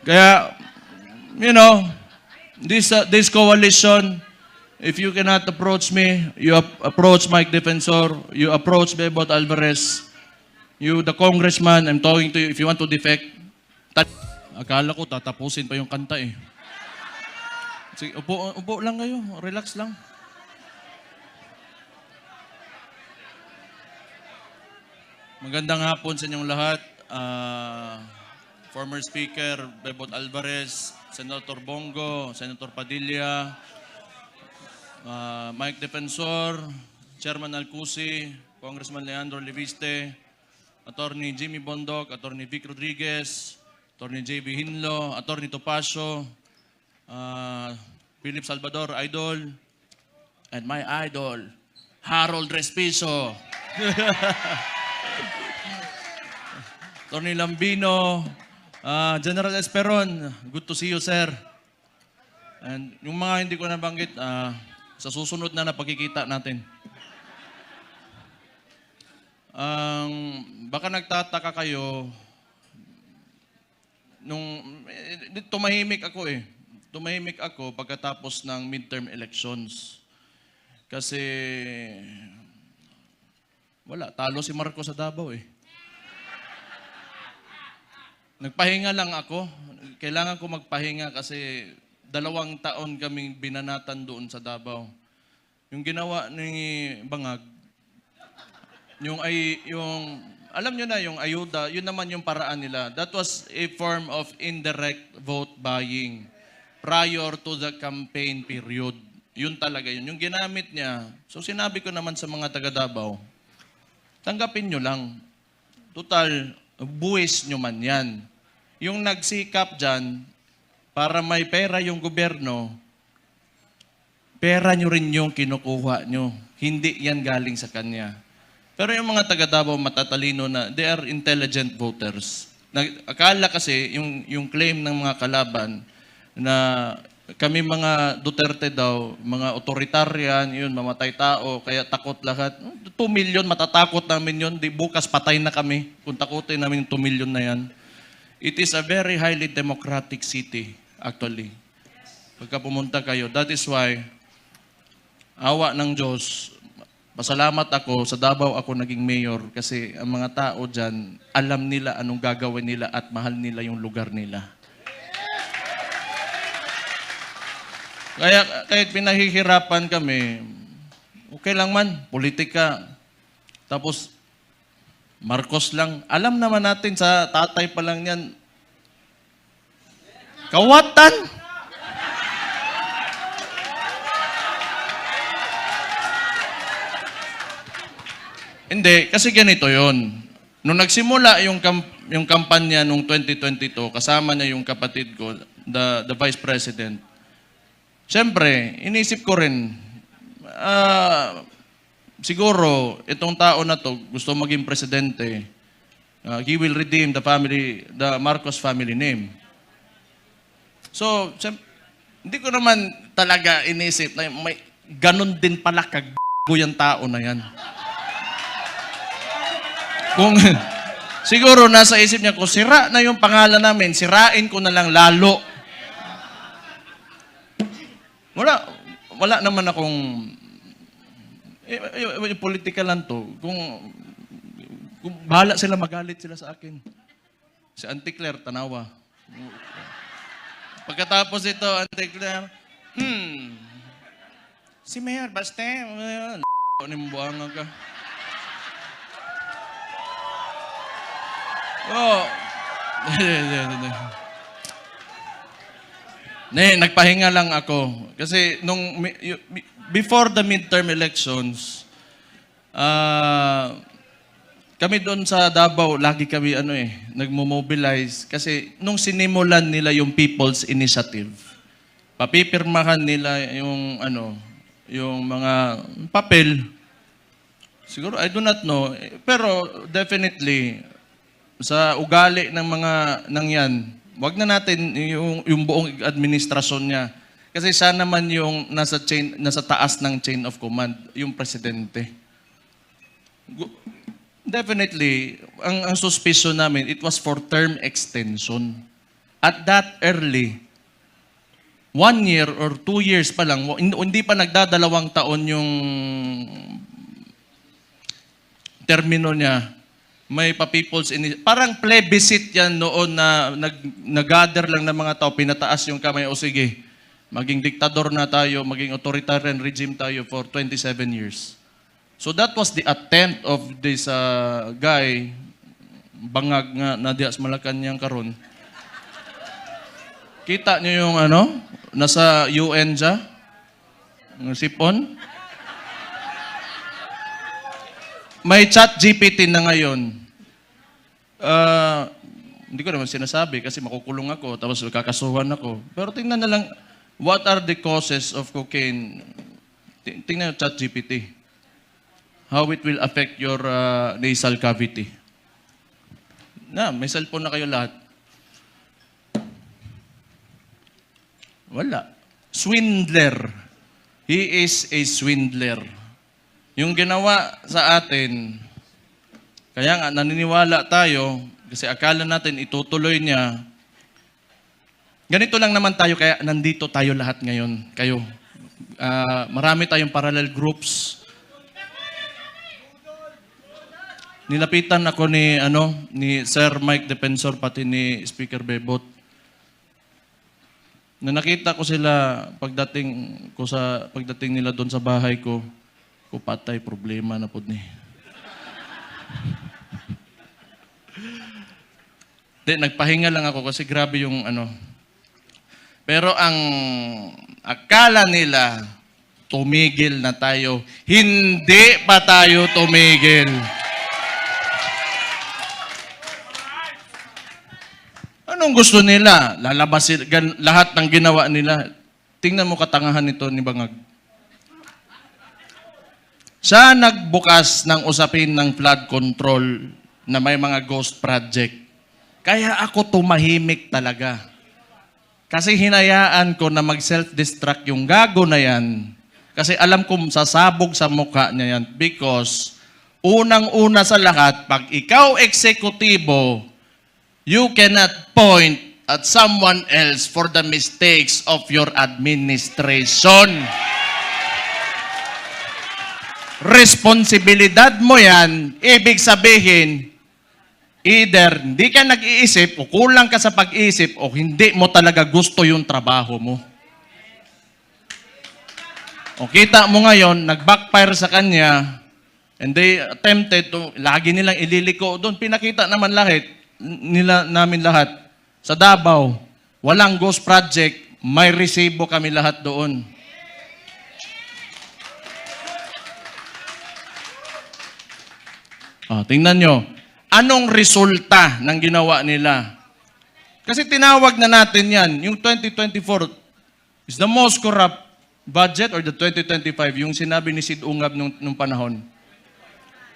Kaya, this coalition, if you cannot approach me, you approach Mike Defensor, you approach Bebot Alvarez, you, the congressman, I'm talking to you, if you want to defect, akala ko tatapusin pa yung kanta eh. Sige, upo lang kayo, relax lang. Magandang hapon sa inyong lahat. Former Speaker Bebot Alvarez, Senator Bongo, Senator Padilla, Mike Defensor, Chairman Alcusi, Congressman Leandro Leviste, Attorney Jimmy Bondoc, Attorney Vic Rodriguez, Attorney J.B. Hinlo, Attorney Topacio, Philip Salvador, Idol, and my idol, Harold Respiso. Attorney Lambino, General Esperon, good to see you, sir. And yung mga hindi ko nabanggit, sa susunod na pagkikita natin. Baka nagtataka kayo, tumahimik ako eh. Tumahimik ako pagkatapos ng midterm elections. Kasi, talo si Marcos sa Davao eh. Nagpahinga lang ako. Kailangan ko magpahinga kasi 2 taon kaming binanatan doon sa Davao. Yung ginawa ni Bangag, alam nyo na yung ayuda, yun naman yung paraan nila. That was a form of indirect vote buying prior to the campaign period. Yun talaga yun. Yung ginamit niya, so sinabi ko naman sa mga taga Davao, tanggapin nyo lang. Total, buwis nyo man yan. Yung nagsikap dyan, para may pera yung gobyerno, pera nyo rin yung kinukuha nyo. Hindi yan galing sa kanya. Pero yung mga taga Davao matatalino na, they are intelligent voters. Akala kasi, yung claim ng mga kalaban, na kami mga Duterte daw, mga authoritarian, yun, mamatay tao, kaya takot lahat. 2 million, matatakot namin yun. Di bukas patay na kami kung takutin namin yung 2 million na yan. It is a very highly democratic city, actually. Pagka pumunta kayo, that is why, awa ng Diyos, pasalamat ako, sa Davao ako naging mayor kasi ang mga tao dyan, alam nila anong gagawin nila at mahal nila yung lugar nila. Kaya kahit pinahihirapan kami, okay lang man, politika. Tapos, Marcos lang. Alam naman natin sa tatay pa lang yan. Kawatan! Hindi, kasi ganito yon. Nung nagsimula yung kampanya nung 2022, kasama niya yung kapatid ko, the Vice President, siyempre, inisip ko rin, siguro, itong tao na to, gusto maging presidente, he will redeem the Marcos family name. So, hindi ko naman talaga inisip na may ganun din pala yung tao na yan. Kung siguro nasa isip niya, kung sira na yung pangalan namin, sirain ko na lang lalo. Wala naman akong politika lang to. Kung bahala sila, magalit sila sa akin. Si Auntie Claire, tanawa. Pagkatapos ito, Auntie Claire, si Mayor, basta, nimbuangan ka. Oh. Nagpahinga lang ako. Kasi before the midterm elections, kami doon sa Davao, lagi kami nagmo-mobilize. Kasi nung sinimulan nila yung People's Initiative, papipirmahan nila yung mga papel. Siguro, I do not know. Pero definitely, sa ugali ng mga nangyan, wag na natin yung buong administrasyon niya. Kasi siya naman yung nasa taas ng chain of command, yung presidente. Definitely, ang suspicion namin, it was for term extension. at that early, 1 year or 2 years pa lang, hindi pa nagdadalawang taon yung termino niya, may pa-people's initiative. Parang plebiscite yan noon na nag-gather lang ng mga tao, pinataas yung kamay, o sige, maging diktador na tayo, maging authoritarian regime tayo for 27 years. So that was the attempt of this guy, bangag nga na dias Malacanang karon. Kita niyo yung nasa UN siya, sipon. May chat GPT na ngayon. Hindi ko naman sinasabi kasi makukulong ako, tapos kakasuhan ako. Pero tingnan na lang, what are the causes of cocaine? Tingnan yung chat GPT. How it will affect your nasal cavity. May cellphone na kayo lahat. Wala. Swindler. He is a swindler. Yung ginawa sa atin, kaya nga naniniwala tayo, kasi akala natin itutuloy niya. Ganito lang naman tayo, kaya nandito tayo lahat ngayon. Kayo. Marami tayong parallel groups. Nilapitan ako ni Sir Mike Defensor, pati ni Speaker Bebot. Na nakita ko sila pagdating nila doon sa bahay ko, patay problema na pud ni. Nagpahinga lang ako kasi grabe yung Pero ang akala nila, tumigil na tayo. Hindi pa tayo tumigil. Anong gusto nila? Lalabasin lahat ng ginawa nila. Tingnan mo katangahan nito ni Bangag. Siya nagbukas ng usapin ng flood control na may mga ghost project. Kaya ako tumahimik talaga. Kasi hinayaan ko na mag-self-destruct yung gago na yan. Kasi alam kong sasabog sa mukha niya yan. Because unang-una sa lahat, pag ikaw eksekutibo, you cannot point at someone else for the mistakes of your administration. Responsibilidad mo yan, ibig sabihin, either hindi ka nag-iisip o kulang ka sa pag-iisip o hindi mo talaga gusto yung trabaho mo. O kita mo ngayon, nag-backfire sa kanya, and they attempted to, lagi nilang ililiko doon. Pinakita naman namin lahat. Sa Davao, walang ghost project, may resibo kami lahat doon. Tingnan nyo, anong resulta ng ginawa nila? Kasi tinawag na natin yan, yung 2024 is the most corrupt budget or the 2025, yung sinabi ni Sid Ungab nung panahon.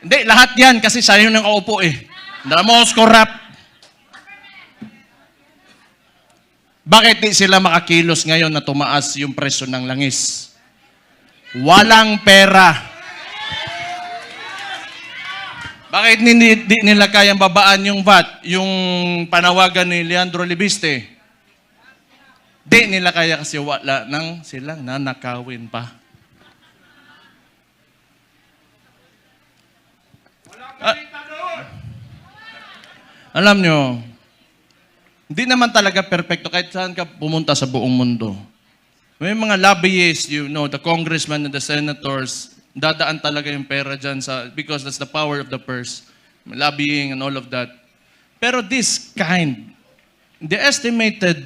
Hindi, lahat yan kasi siya yung nakaupo eh. The most corrupt. Bakit di sila makakilos ngayon na tumaas yung presyo ng langis? Walang pera. Bakit di nila kayang babaan yung VAT, yung panawagan ni Leandro Libiste? Di nila kaya kasi wala nang silang nanakawin pa. Alam nyo, hindi naman talaga perfecto kahit saan ka pumunta sa buong mundo. May mga lobbyists, the congressmen and the senators, dadaan talaga yung pera dyan because that's the power of the purse. Lobbying and all of that. Pero the estimated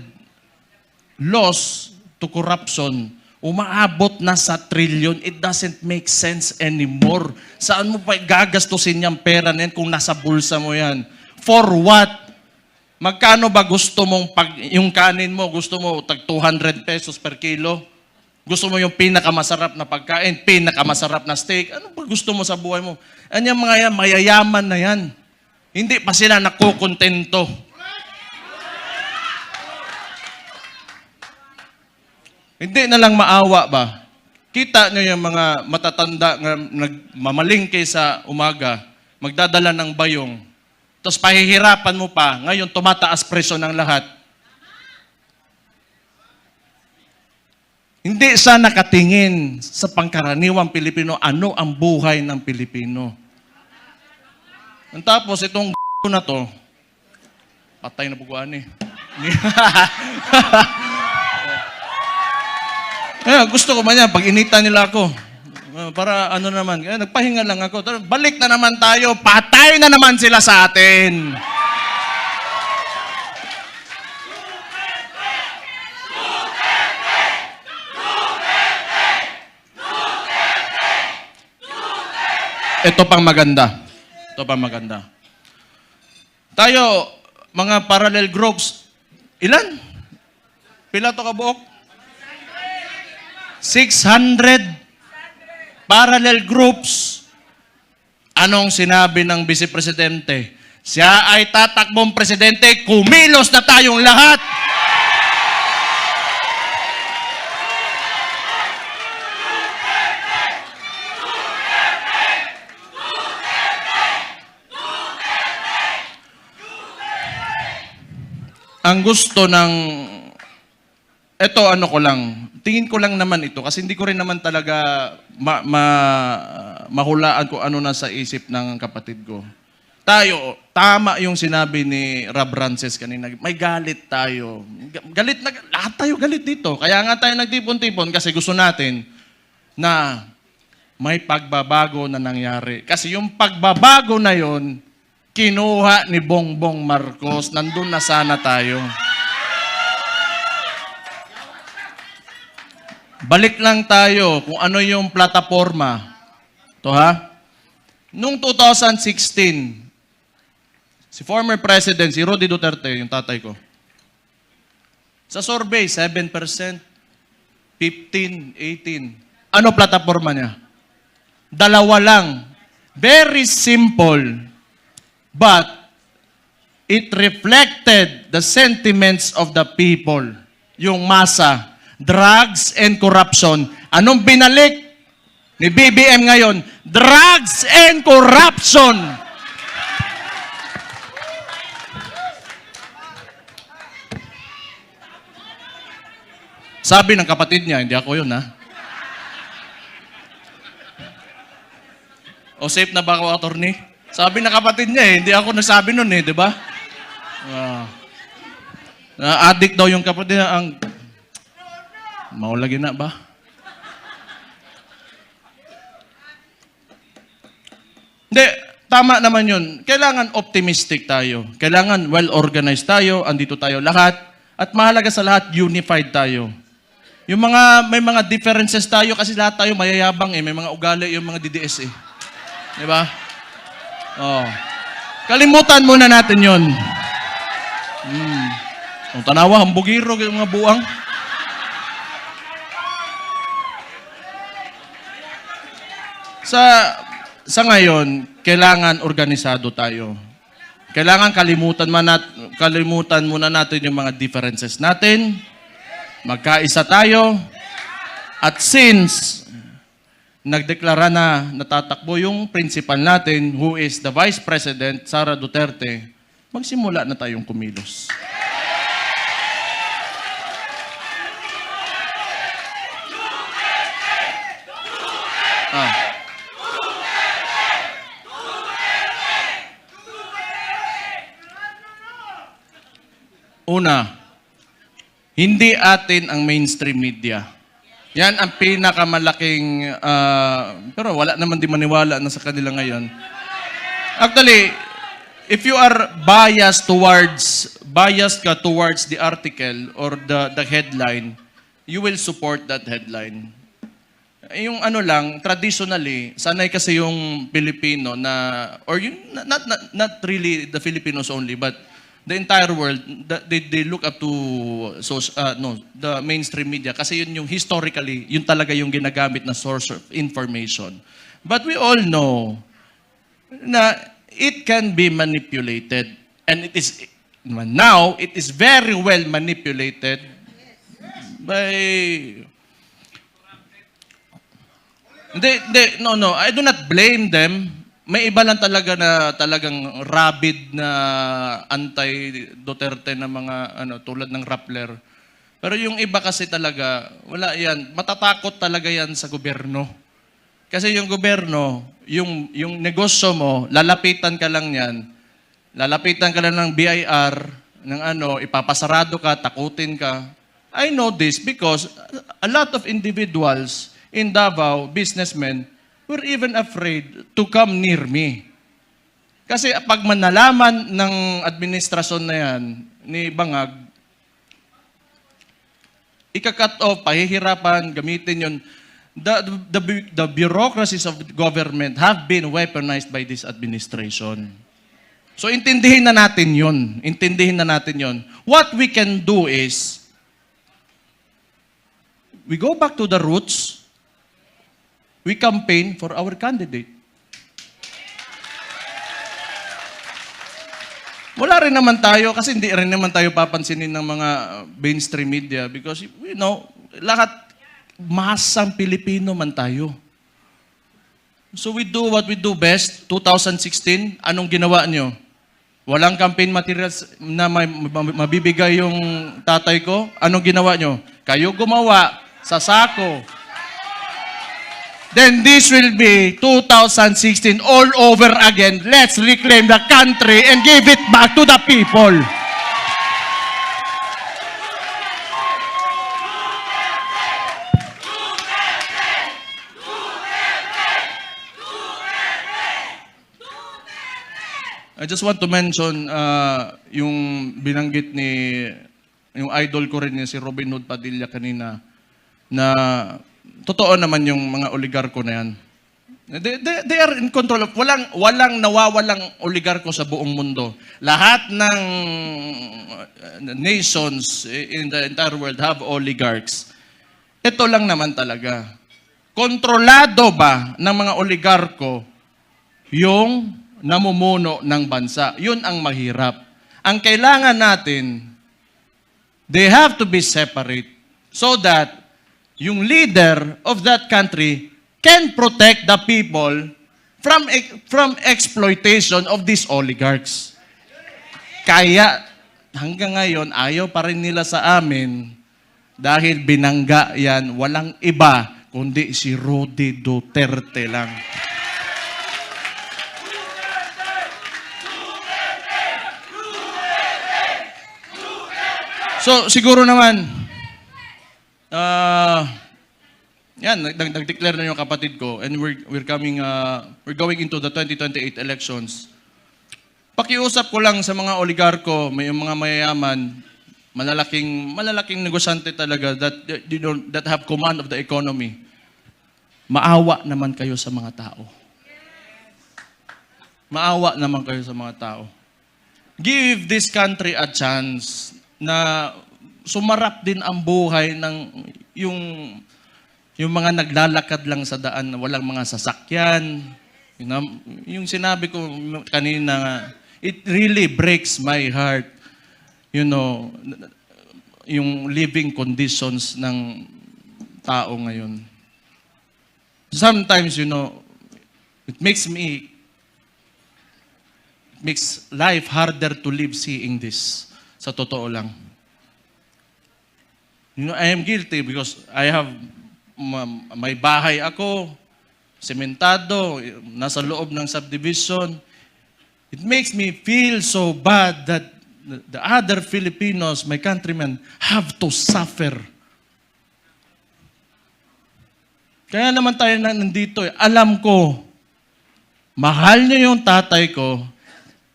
loss to corruption, umaabot na sa trillion. It doesn't make sense anymore. Saan mo pa gagastusin yung pera na yan kung nasa bulsa mo yan? For what? Magkano ba gusto mong, yung kanin mo, gusto mo tag 200 pesos per kilo? Gusto mo yung pinakamasarap na pagkain, pinakamasarap na steak? Ano ba gusto mo sa buhay mo? Anyang mga yan, mayayaman na yan. Hindi pa sila nakukontento. Hindi na lang maawa ba? Kita nyo yung mga matatanda na nagmamalingke sa umaga, magdadala ng bayong, tapos pahihirapan mo pa, ngayon tumataas presyo ng lahat. Hindi siya nakatingin sa pangkaraniwang Pilipino, ano ang buhay ng Pilipino. Ang tapos, itong na to, patay na buguan eh. Gusto ko man yan, pag inita nila ako, para ano naman, nagpahinga lang ako. Balik na naman tayo, patay na naman sila sa atin. Ito pang maganda. Ito pang maganda. Tayo, mga parallel groups, ilan? Pila to kabuok? 600 parallel groups. Anong sinabi ng Vice Presidente? Siya ay tatakbong presidente, kumilos na tayong lahat. Ang gusto ng, eto ano ko lang, tingin ko lang naman ito kasi hindi ko rin naman talaga mahulaan kung ano na sa isip ng kapatid ko. Tayo, tama yung sinabi ni Rob Rances kanina, may galit tayo. Galit na, lahat tayo galit dito. Kaya nga tayo nagtipon-tipon kasi gusto natin na may pagbabago na nangyari. Kasi yung pagbabago na yon, kinuha ni Bongbong Marcos, nandun na sana tayo. Balik lang tayo kung ano yung plataforma. Ito ha. Noong 2016, si former President, si Roddy Duterte, yung tatay ko, sa survey, 7%, 15, 18. Ano plataforma niya? Dalawa lang. Very simple. But it reflected the sentiments of the people. Yung masa, drugs and corruption. Anong binalik ni BBM ngayon? Drugs and corruption. Sabi ng kapatid niya, hindi ako yun ha. O safe na ba ako, attorney? Sabi ng kapatid niya hindi ako nagsabi nun di ba? Addict daw yung kapatid niya, ang maulagi na ba? Hindi, tama naman yun. Kailangan optimistic tayo. Kailangan well-organized tayo, andito tayo lahat, at mahalaga sa lahat, unified tayo. Yung may mga differences tayo kasi lahat tayo mayayabang may mga ugali yung mga DDS Di ba? Oh. Kalimutan muna natin yun. Ang tanawa, hambugiro, yung mga buang. Sa ngayon, kailangan organisado tayo. Kailangan kalimutan muna natin yung mga differences natin. Magkaisa tayo. At since nagdeklara na natatakbo yung principal natin, who is the Vice President, Sara Duterte, magsimula na tayong kumilos. Una, hindi atin ang mainstream media. Yan ang pinakamalaking, pero wala naman di maniwala na sa kanila ngayon. Actually, if you are biased ka towards the article or the headline, you will support that headline. Yung ano lang, traditionally, sanay kasi yung Pilipino na, or yung, not really the Filipinos only, but the entire world, they look up to the mainstream media kasi yun yung historically, yun talaga yung ginagamit na source of information. But we all know na it can be manipulated. And it is, now, it is very well manipulated by... No, I do not blame them. May iba lang talaga na talagang rabid na anti-Duterte na mga tulad ng Rappler. Pero yung iba kasi talaga, wala yan. Matatakot talaga yan sa gobyerno. Kasi yung gobyerno, yung negosyo mo, lalapitan ka lang yan. Lalapitan ka lang ng BIR, ng ipapasarado ka, takutin ka. I know this because a lot of individuals in Davao, businessmen, were even afraid to come near me. Kasi pag manalaman ng administrasyon na yan, ni Bangag, ika-cut off, pahihirapan, gamitin yun. The bureaucracies of government have been weaponized by this administration. So intindihin na natin yun. Intindihin na natin yun. What we can do is, we go back to the roots, we campaign for our candidate. Wala rin naman tayo, kasi hindi rin naman tayo papansinin ng mga mainstream media because, lahat, masang Pilipino man tayo. So we do what we do best. 2016, anong ginawa nyo? Walang campaign materials na mabibigay yung tatay ko. Anong ginawa nyo? Kayo gumawa sa sako. Then this will be 2016 all over again. Let's reclaim the country and give it back to the people. I just want to mention yung binanggit yung idol ko rin si Robin Hood Padilla kanina na totoo naman yung mga oligarko na yan. They are in control of, walang nawawalang oligarko sa buong mundo. Lahat ng nations in the entire world have oligarchs. Ito lang naman talaga. Kontrolado ba ng mga oligarko yung namumuno ng bansa? Yun ang mahirap. Ang kailangan natin, they have to be separate so that yung leader of that country can protect the people from exploitation of these oligarchs. Kaya hanggang ngayon, ayaw pa rin nila sa amin dahil binangga yan, walang iba kundi si Rudy Duterte lang. So, siguro naman, nag-declare na yung kapatid ko and we're going into the 2028 elections. Pakiusap ko lang sa mga oligarko, may mga mayayaman, malalaking negosyante talaga that have command of the economy. Maawa naman kayo sa mga tao. Maawa naman kayo sa mga tao. Give this country a chance na sumarap din ang buhay ng yung mga naglalakad lang sa daan na walang mga sasakyan. Yung sinabi ko kanina, it really breaks my heart. Yung living conditions ng tao ngayon. Sometimes, it makes life harder to live seeing this. Sa totoo lang. I am guilty because I have may bahay ako, sementado, nasa loob ng subdivision. It makes me feel so bad that the other Filipinos, my countrymen, have to suffer. Kaya naman tayo nandito. Alam ko, mahal niyo yung tatay ko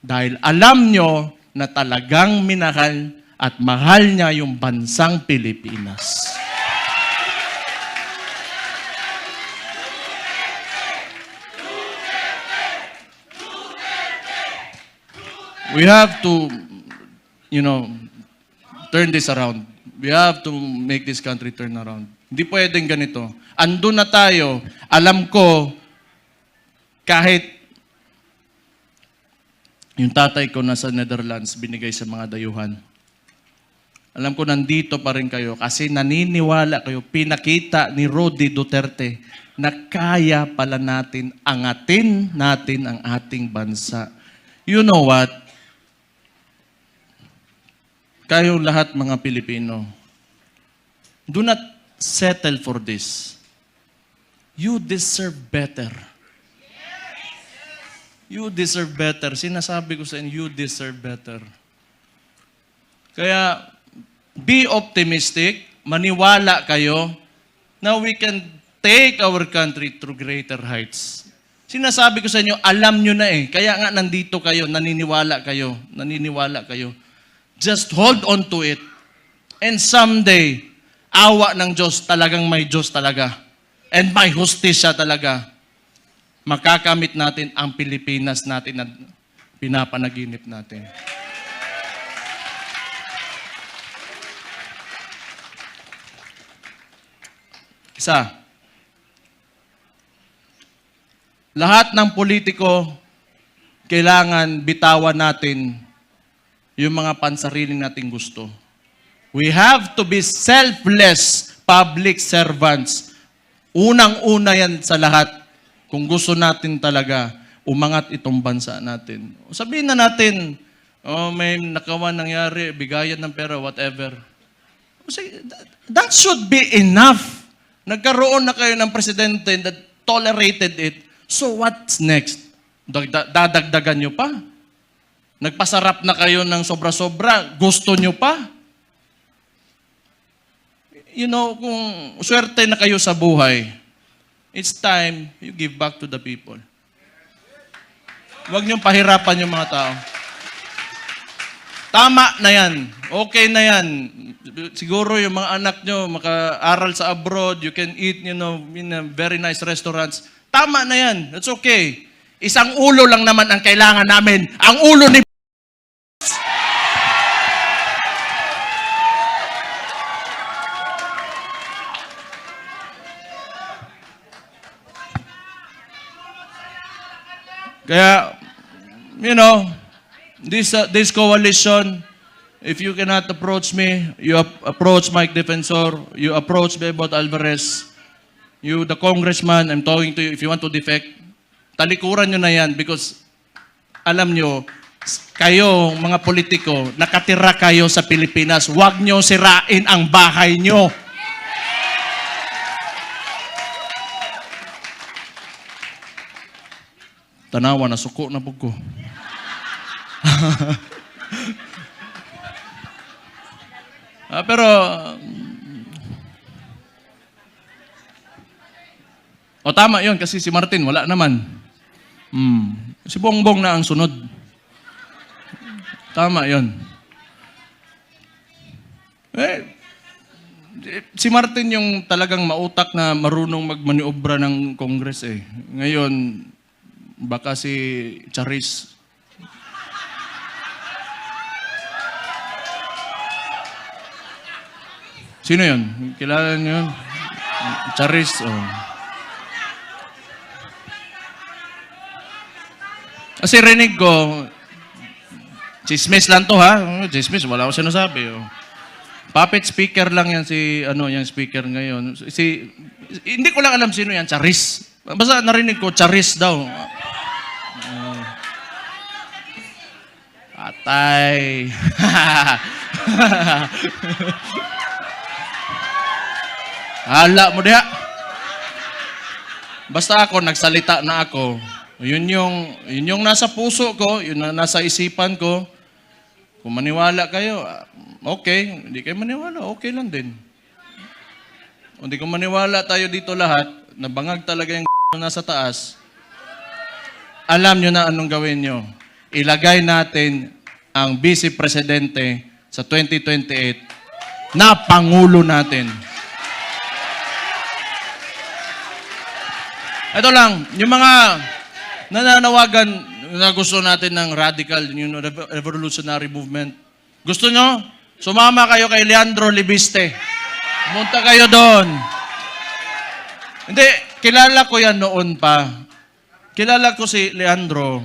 dahil alam niyo na talagang minahal at mahal niya yung bansang Pilipinas. We have to, turn this around. We have to make this country turn around. Hindi pwedeng ganito. Andun na tayo. Alam ko, kahit yung tatay ko nasa Netherlands, binigay sa mga dayuhan. Alam ko nandito pa rin kayo kasi naniniwala kayo, pinakita ni Rudy Duterte na kaya pala natin angatin natin ang ating bansa. You know what? Kayong lahat mga Pilipino, Do not settle for this. You deserve better. You deserve better. Sinasabi ko sa inyo, you deserve better. Kaya, be optimistic, maniwala kayo na we can take our country through greater heights. Sinasabi ko sa inyo, alam nyo na eh. Kaya nga nandito kayo, naniniwala kayo. Just hold on to it. And someday, awa ng Diyos, talagang may Diyos talaga. And may hustisya talaga. Makakamit natin ang Pilipinas natin na pinapanaginip natin. Isa, lahat ng politiko, kailangan bitawan natin yung mga pansariling nating gusto. We have to be selfless public servants. Unang-una yan sa lahat. Kung gusto natin talaga umangat itong bansa natin. Sabihin na natin, may nakawan nangyari, bigayan ng pera, whatever. That should be enough. Nagkaroon na kayo ng presidente that tolerated it. So what's next? Dadagdagan nyo pa? Nagpasarap na kayo ng sobra-sobra, gusto nyo pa? You know, kung swerte na kayo sa buhay, it's time you give back to the people. Huwag niyong pahirapan yung mga tao. Tama na yan. Okay na yan. Siguro yung mga anak nyo maka-aral sa abroad, you can eat, in a very nice restaurants. Tama na yan. That's okay. Isang ulo lang naman ang kailangan namin. Ang ulo ni Kaya, this coalition, if you cannot approach me, you approach Mike Defensor, you approach Bebot Alvarez, you, the congressman, I'm talking to you, if you want to defect, talikuran nyo na yan because alam nyo, kayo, mga politiko, nakatira kayo sa Pilipinas, huwag nyo sirain ang bahay nyo. Tanawa, nasuko na po ko. Pero, tama yon kasi si Martin, wala naman. Si Bongbong na ang sunod. Tama yon. Si Martin yung talagang mautak na marunong magmaniobra ng Congress eh. Ngayon, baka si Charis. Sino yun? Kilala niyo yun? Charis. Kasi rinig ko, chismis lang to ha. Chismis, wala ko sinasabi. Puppet speaker lang yan yung speaker ngayon. Hindi ko lang alam sino yan, Charis. Basta narinig ko, Charis daw. Atay. Hala mo diha. Basta ako, nagsalita na ako. Yun yung nasa puso ko, yun na nasa isipan ko. Kung maniwala kayo, okay. Hindi kayo maniwala, okay lang din. Kung hindi ko maniwala tayo dito lahat, nabangag talaga yung nasa taas, alam nyo na anong gawin nyo. Ilagay natin ang Vice Presidente sa 2028 na Pangulo natin. Ito lang, yung mga nananawagan na gusto natin ng radical, revolutionary movement. Gusto nyo? Sumama kayo kay Leandro Libiste. Pumunta kayo doon. Hindi, kilala ko yan noon pa. Kilala ko si Leandro.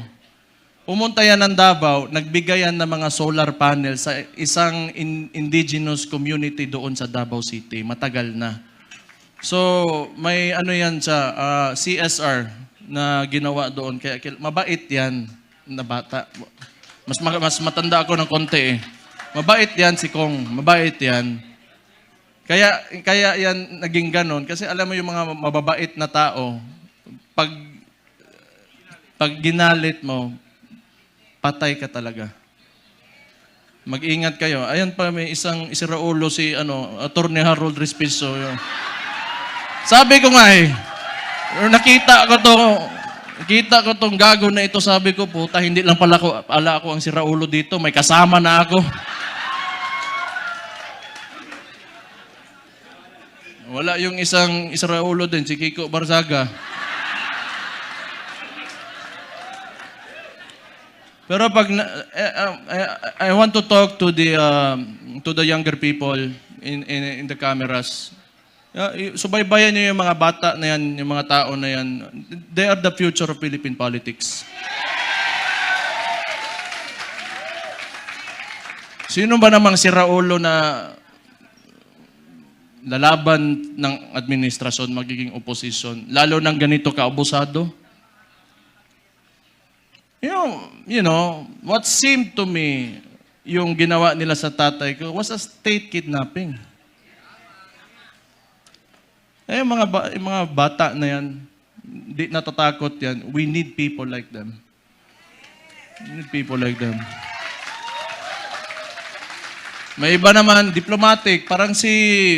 Pumunta yan ng Davao, nagbigay yan ng mga solar panel sa isang indigenous community doon sa Davao City. Matagal na. So, may yan sa CSR na ginawa doon. Kaya mabait yan na bata. Mas matanda ako ng konti eh. Mabait yan si Kong. Mabait yan. Kaya yan naging ganon. Kasi alam mo yung mga mababait na tao, pag ginalit mo, patay ka talaga. Mag-ingat kayo. Ayan pa, may isang isiraulo si Attorney Harold Respiso. Sabi ko nga nakita ko tong gago na ito, sabi ko, puta, hindi lang pala ako ang siraulo dito, may kasama na ako. Wala yung isang Israulo din, si Kiko Barzaga. Pero I want to talk to the younger people in the cameras. Subaybayan niyo yung mga bata na yan, yung mga tao na yan. They are the future of Philippine politics. Sino ba namang siraulo na lalaban ng administrasyon, magiging opposition, lalo ng ganito kaabusado? You know, what seemed to me, yung ginawa nila sa tatay ko, was a state kidnapping. Yung mga bata na yan, di natatakot yan. We need people like them. We need people like them. May iba naman, diplomatic, parang si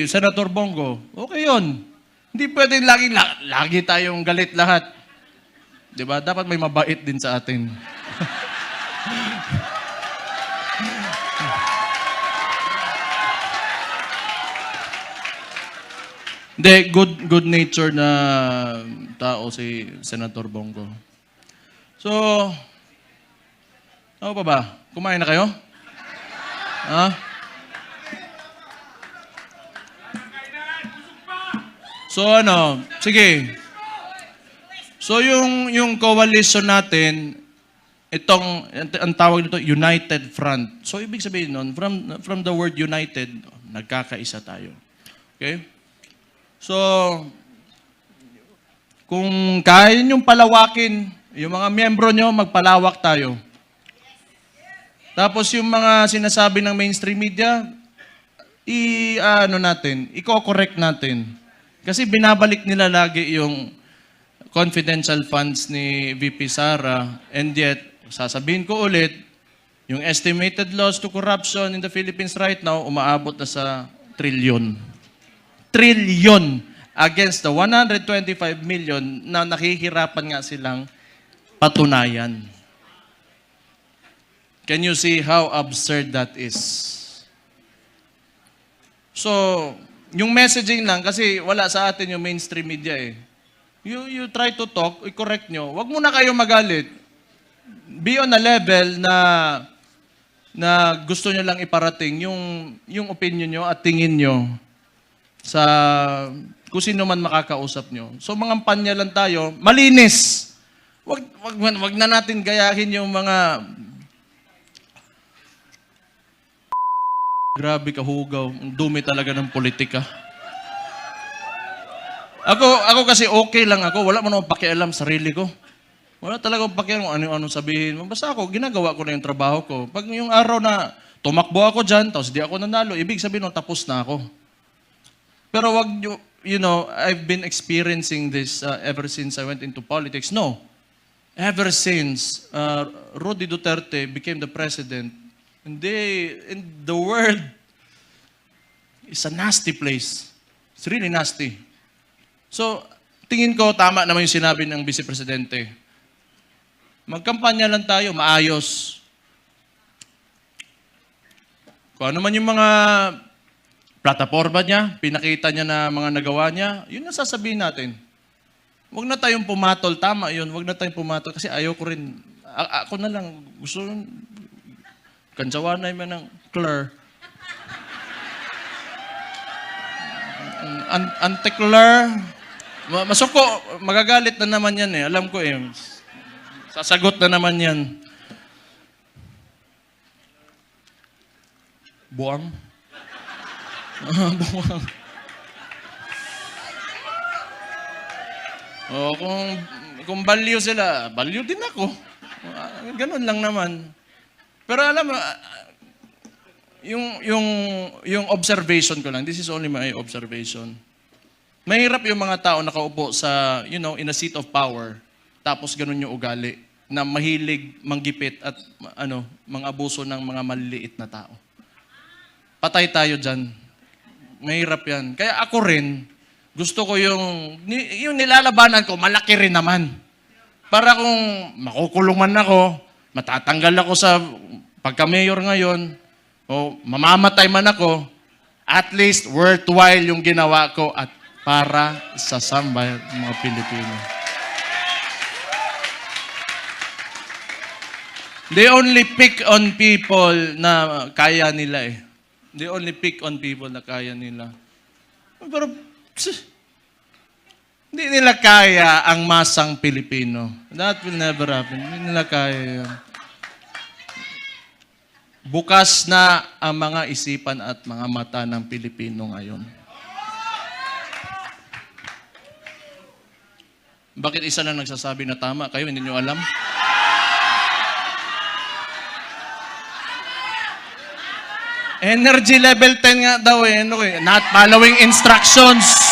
Senator Bongo. Okay yun. Hindi pwedeng lagi tayong galit lahat. Diba? Dapat may mabait din sa atin. Hindi, good nature na tao si Senator Bongo. So, ano pa ba? Kumain na kayo? Ha? So sige. So yung coalition natin, ang tawag nito, United Front. So ibig sabihin nun, from the word united, nagkakaisa tayo. Okay? So, kung kaya niyong palawakin, yung mga miyembro nyo, magpalawak tayo. Tapos yung mga sinasabi ng mainstream media, i-correct natin. Kasi binabalik nila lagi yung confidential funds ni VP Sara, and yet, sasabihin ko ulit, yung estimated loss to corruption in the Philippines right now, umaabot na sa trilyon. Trilyon against the 125 million na nakihirapan nga silang patunayan. Can you see how absurd that is? So, yung messaging lang, kasi wala sa atin yung mainstream media eh. You try to talk, i-correct nyo. Huwag muna kayo magalit. Be on a level na gusto nyo lang iparating yung opinion nyo at tingin nyo sa kung sino man makakausap nyo. So mga panya lang tayo, malinis. Wag na natin gayahin yung mga grabe kahugaw. Ang dumi talaga ng politika. Ako kasi okay lang ako. Wala man akong pakialam sa sarili ko. Wala talaga akong pakialam kung ano sabihin. Basta ako, ginagawa ko na yung trabaho ko. Pag yung araw na tumakbo ako dyan, tapos di ako nanalo, ibig sabihin, tapos na ako. Pero wag I've been experiencing this ever since I went into politics. No. Ever since Rudy Duterte became the president, and the world is a nasty place. It's really nasty. So, tingin ko tama naman yung sinabi ng Vice Presidente. Magkampanya lang tayo, maayos. Kung ano man yung mga plataforma niya, pinakita niya na mga nagawa niya, yun ang sasabihin natin. Huwag na tayong pumatol. Tama yun, huwag na tayong pumatol. Kasi ayaw ko rin. Ako na lang, gusto kansawanay man ng Claire. Ante-Claire. Masuko, magagalit na naman yan eh. Alam ko eh. Sasagot na naman yan. Buwang? Buwang. Kung baliw sila, baliw din ako. Ganun lang naman. Pero alam mo, yung observation ko lang, this is only my observation. Mahirap yung mga tao nakaupo sa, in a seat of power, tapos ganun yung ugali, na mahilig manggipit at mga abuso ng mga maliliit na tao. Patay tayo dyan. Mahirap yan. Kaya ako rin, gusto ko yung nilalabanan ko, malaki rin naman. Para kung makukulong man ako, matatanggal ako sa pagka-mayor ngayon, o mamamatay man ako, at least worthwhile yung ginawa ko at para sa sambayan ng mga Pilipino. They only pick on people na kaya nila eh. They only pick on people na kaya nila. Pero, hindi nila kaya ang masang Pilipino. That will never happen. Hindi nila kaya yan. Bukas na ang mga isipan at mga mata ng Pilipino ngayon. Bakit isa lang nagsasabi na tama? Kayo, hindi nyo alam? Energy level 10 nga daw eh. Not following instructions.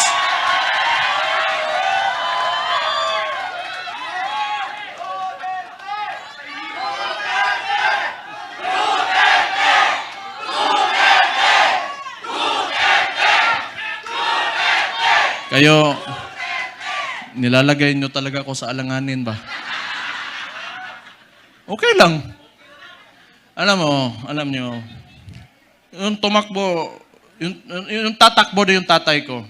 Kayo, nilalagay nyo talaga ako sa alanganin ba? Okay lang. Alam nyo, yung tumakbo, yung tatakbo na yung tatay ko,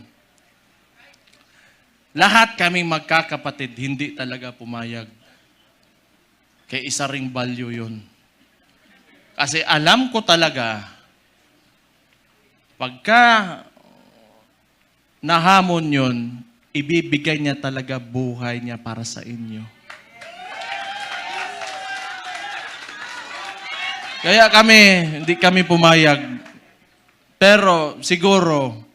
lahat kaming magkakapatid, hindi talaga pumayag. Kaya isa ring value yun. Kasi alam ko talaga, pagka nahamon yun, ibibigay niya talaga buhay niya para sa inyo. Kaya hindi kami pumayag. Pero siguro,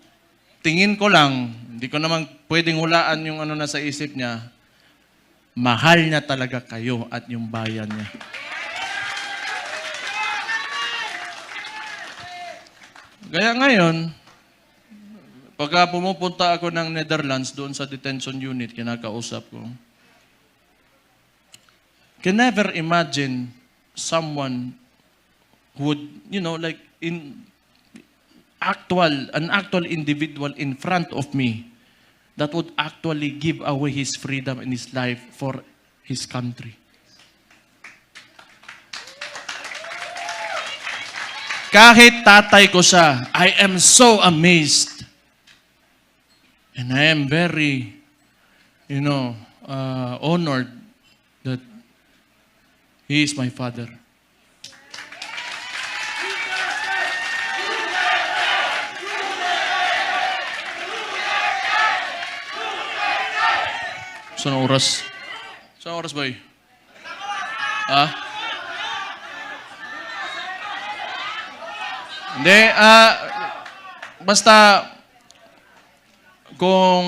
tingin ko lang, hindi ko naman pwedeng hulaan yung nasa isip niya, mahal niya talaga kayo at yung bayan niya. Kaya ngayon, pagka pumupunta ako ng Netherlands doon sa detention unit, kinakausap ko, can never imagine someone who would, like an actual individual in front of me that would actually give away his freedom and his life for his country. Kahit tatay ko siya, I am so amazed. And I am very, honored that he is my father. Saan oras? Saan oras, boy? Hindi, basta kung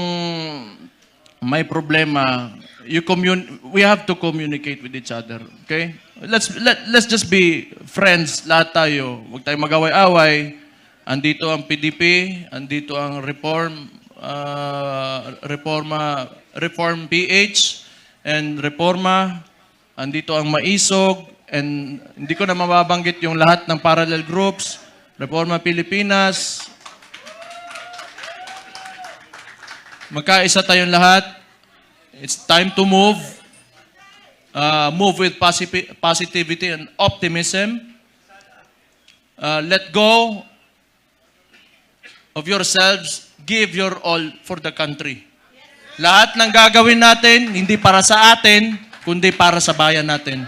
may problema, we have to communicate with each other. Okay? Let's just be friends, lahat tayo. Huwag tayong mag-away-away. Andito ang PDP, andito ang Reform PH, and Reforma, andito ang Maisog, and hindi ko na mababanggit yung lahat ng parallel groups, Reforma Pilipinas. Magkaisa tayong lahat. It's time to move. Move with positivity and optimism. Let go of yourselves. Give your all for the country. Lahat ng gagawin natin, hindi para sa atin, kundi para sa bayan natin.